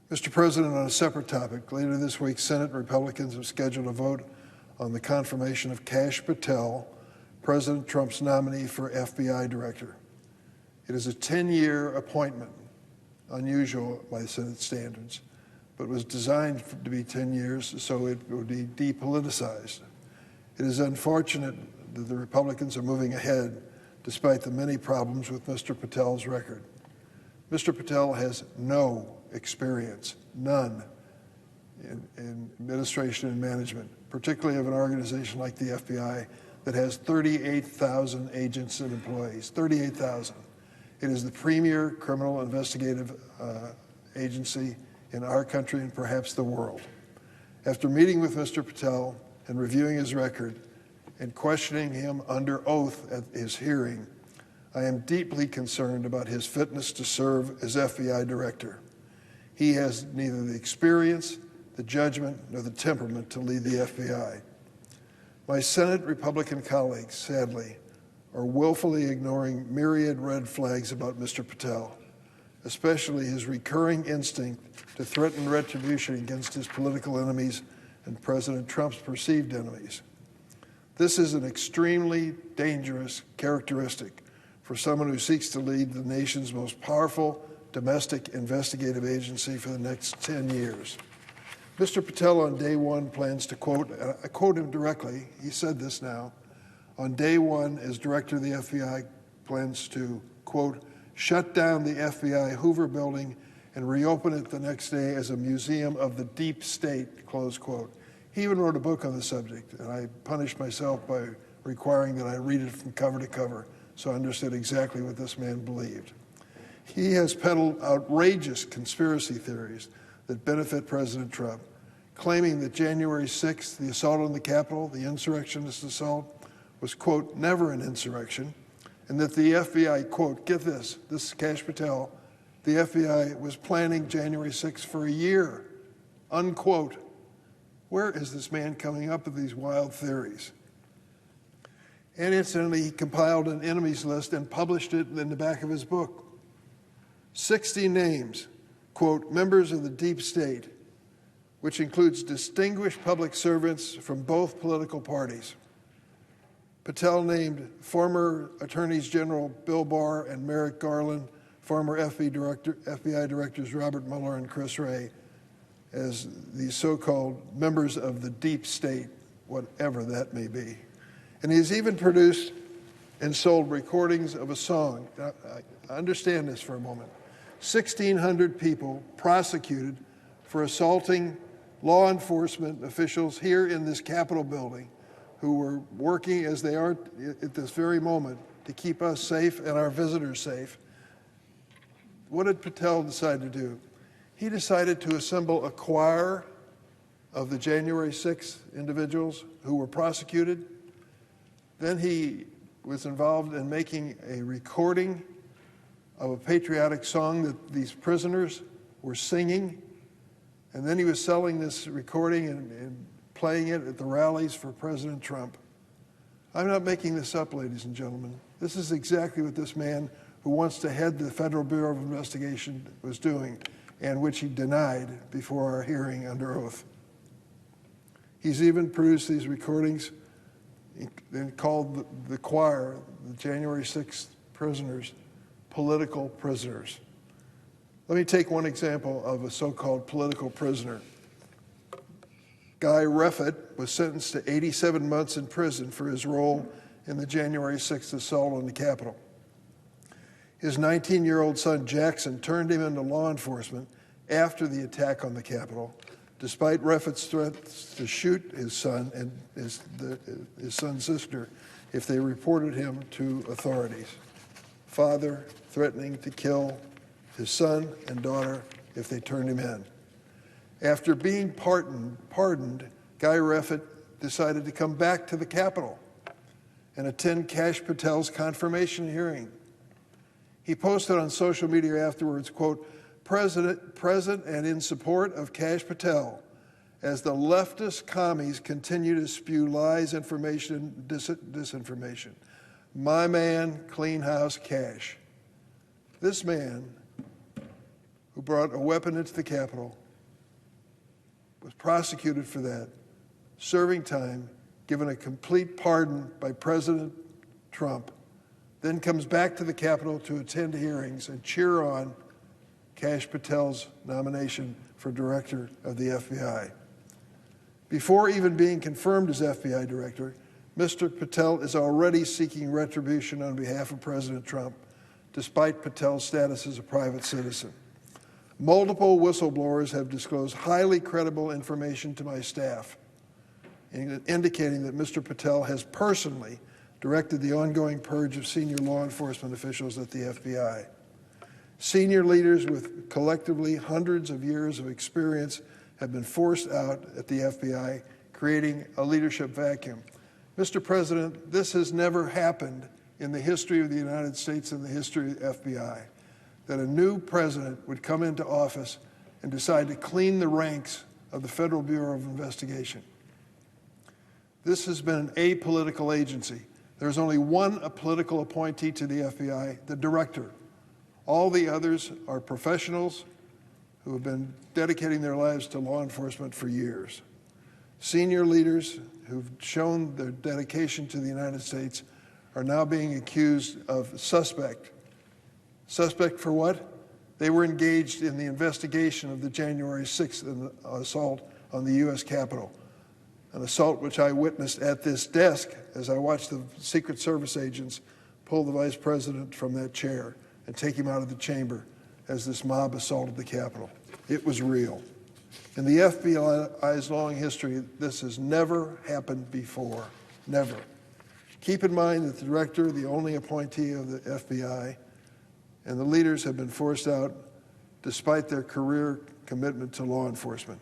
Mr. President, on a separate topic, later this week, Senate Republicans have scheduled a vote on the confirmation of Kash Patel, President Trump's nominee for FBI director. It is a 10-year appointment, unusual by Senate standards, but was designed to be 10 years so it would be depoliticized. It is unfortunate that the Republicans are moving ahead despite the many problems with Mr. Patel's record. Mr. Patel has no experience, none, in administration and management, particularly of an organization like the FBI that has 38,000 agents and employees, 38,000. It is the premier criminal investigative agency in our country and perhaps the world. After meeting with Mr. Patel and reviewing his record and questioning him under oath at his hearing, I am deeply concerned about his fitness to serve as FBI director. He has neither the experience, the judgment, nor the temperament to lead the FBI. My Senate Republican colleagues, sadly, are willfully ignoring myriad red flags about Mr. Patel, especially his recurring instinct to threaten retribution against his political enemies and President Trump's perceived enemies. This is an extremely dangerous characteristic for someone who seeks to lead the nation's most powerful domestic investigative agency for the next 10 years. Mr. Patel on day one plans to quote, I quote him directly, he said this now, on day one as director of the FBI plans to, quote, shut down the FBI Hoover building and reopen it the next day as a museum of the deep state, close quote. He even wrote a book on the subject, and I punished myself by requiring that I read it from cover to cover so I understood exactly what this man believed. He has peddled outrageous conspiracy theories that benefit President Trump, claiming that January 6th, the assault on the Capitol, the insurrectionist assault, was, quote, never an insurrection, and that the FBI, quote, get this is Kash Patel, the FBI was planning January 6th for a year, unquote. Where is this man coming up with these wild theories? And incidentally, he compiled an enemies list and published it in the back of his book. 60 names, quote, members of the deep state, which includes distinguished public servants from both political parties. Patel named former Attorneys General Bill Barr and Merrick Garland, former FBI directors Robert Mueller and Chris Wray, as the so-called members of the deep state, whatever that may be. And he's even produced and sold recordings of a song. Now, I understand this for a moment. 1,600 people prosecuted for assaulting law enforcement officials here in this Capitol building who were working as they are at this very moment to keep us safe and our visitors safe. What did Patel decide to do? He decided to assemble a choir of the January 6th individuals who were prosecuted. Then he was involved in making a recording of a patriotic song that these prisoners were singing. And then he was selling this recording and playing it at the rallies for President Trump. I'm not making this up, ladies and gentlemen. This is exactly what this man who wants to head the Federal Bureau of Investigation was doing, and which he denied before our hearing under oath. He's even produced these recordings and called the choir, the January 6th prisoners, political prisoners. Let me take one example of a so-called political prisoner. Guy Reffitt was sentenced to 87 months in prison for his role in the January 6th assault on the Capitol. His 19-year-old son Jackson turned him into law enforcement after the attack on the Capitol, despite Reffitt's threats to shoot his son and his son's sister if they reported him to authorities. Father threatening to kill his son and daughter if they turned him in. After being pardoned, Guy Reffitt decided to come back to the Capitol and attend Kash Patel's confirmation hearing. He posted on social media afterwards, quote, present and in support of Kash Patel as the leftist commies continue to spew lies, information, disinformation. My man, clean house Kash. This man, who brought a weapon into the Capitol, was prosecuted for that, serving time, given a complete pardon by President Trump, then comes back to the Capitol to attend hearings and cheer on Kash Patel's nomination for director of the FBI. Before even being confirmed as FBI director, Mr. Patel is already seeking retribution on behalf of President Trump, despite Patel's status as a private citizen. Multiple whistleblowers have disclosed highly credible information to my staff, indicating that Mr. Patel has personally directed the ongoing purge of senior law enforcement officials at the FBI. Senior leaders with collectively hundreds of years of experience have been forced out at the FBI, creating a leadership vacuum. Mr. President, this has never happened in the history of the United States and the history of the FBI, that a new president would come into office and decide to clean the ranks of the Federal Bureau of Investigation. This has been an apolitical agency. There's only one political appointee to the FBI, the director. All the others are professionals who have been dedicating their lives to law enforcement for years. Senior leaders who've shown their dedication to the United States are now being accused of suspect. Suspect for what? They were engaged in the investigation of the January 6th assault on the U.S. Capitol, an assault which I witnessed at this desk as I watched the Secret Service agents pull the vice president from that chair and take him out of the chamber as this mob assaulted the Capitol. It was real. In the FBI's long history, this has never happened before, never. Keep in mind that the director, the only appointee of the FBI, and the leaders have been forced out despite their career commitment to law enforcement.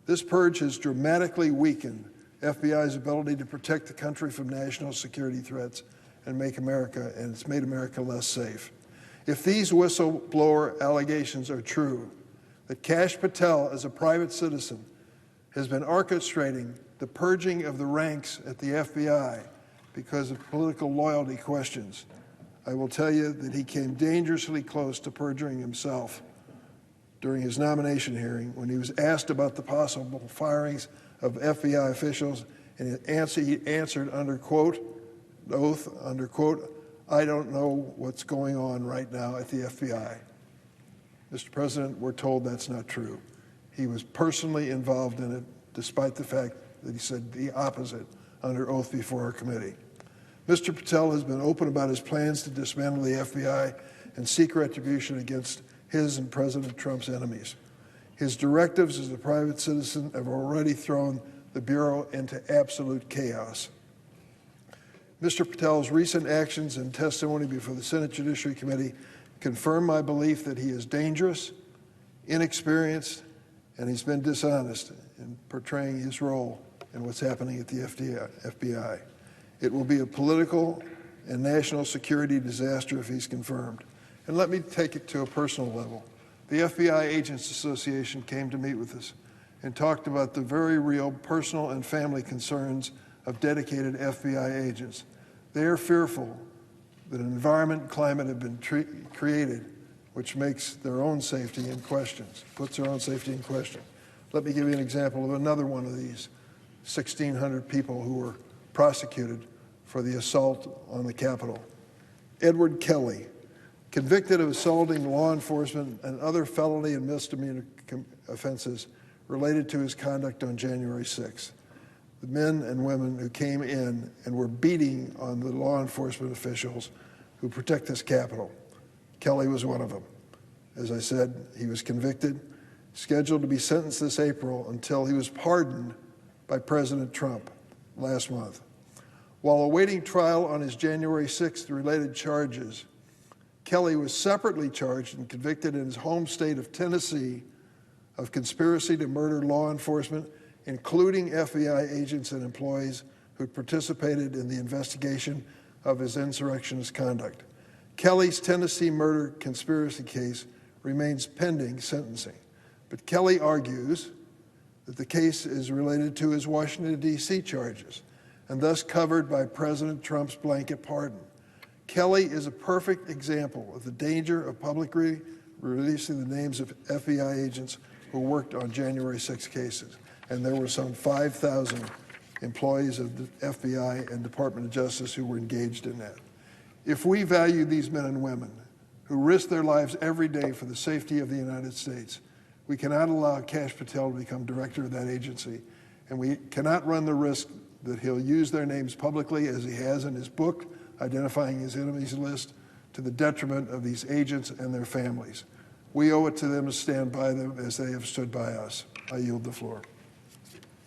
This purge has dramatically weakened FBI's ability to protect the country from national security threats and it's made America less safe. If these whistleblower allegations are true, that Kash Patel, as a private citizen, has been orchestrating the purging of the ranks at the FBI because of political loyalty questions, I will tell you that he came dangerously close to perjuring himself during his nomination hearing when he was asked about the possible firings of FBI officials, and he answered under quote, oath, under quote, "I don't know what's going on right now at the FBI." Mr. President, we're told that's not true. He was personally involved in it, despite the fact that he said the opposite under oath before our committee. Mr. Patel has been open about his plans to dismantle the FBI and seek retribution against his and President Trump's enemies. His directives as a private citizen have already thrown the Bureau into absolute chaos. Mr. Patel's recent actions and testimony before the Senate Judiciary Committee confirm my belief that he is dangerous, inexperienced, and he's been dishonest in portraying his role in what's happening at the FBI. It will be a political and national security disaster if he's confirmed. And let me take it to a personal level. The FBI Agents Association came to meet with us and talked about the very real personal and family concerns of dedicated FBI agents. They are fearful that an environment and climate have been created which makes their own safety in question, puts their own safety in question. Let me give you an example of another one of these 1,600 people who were prosecuted for the assault on the Capitol. Edward Kelly, convicted of assaulting law enforcement and other felony and misdemeanor offenses related to his conduct on January 6th. The men and women who came in and were beating on the law enforcement officials who protect this Capitol. Kelly was one of them. As I said, he was convicted, scheduled to be sentenced this April until he was pardoned by President Trump last month. While awaiting trial on his January 6th related charges, Kelly was separately charged and convicted in his home state of Tennessee of conspiracy to murder law enforcement, including FBI agents and employees who participated in the investigation of his insurrectionist conduct. Kelly's Tennessee murder conspiracy case remains pending sentencing, but Kelly argues that the case is related to his Washington, D.C. charges and thus covered by President Trump's blanket pardon. Kelly is a perfect example of the danger of releasing the names of FBI agents who worked on January 6 cases. And there were some 5,000 employees of the FBI and Department of Justice who were engaged in that. If we value these men and women who risk their lives every day for the safety of the United States, we cannot allow Kash Patel to become director of that agency, and we cannot run the risk that he'll use their names publicly, as he has in his book, identifying his enemies list, to the detriment of these agents and their families. We owe it to them to stand by them as they have stood by us. I yield the floor.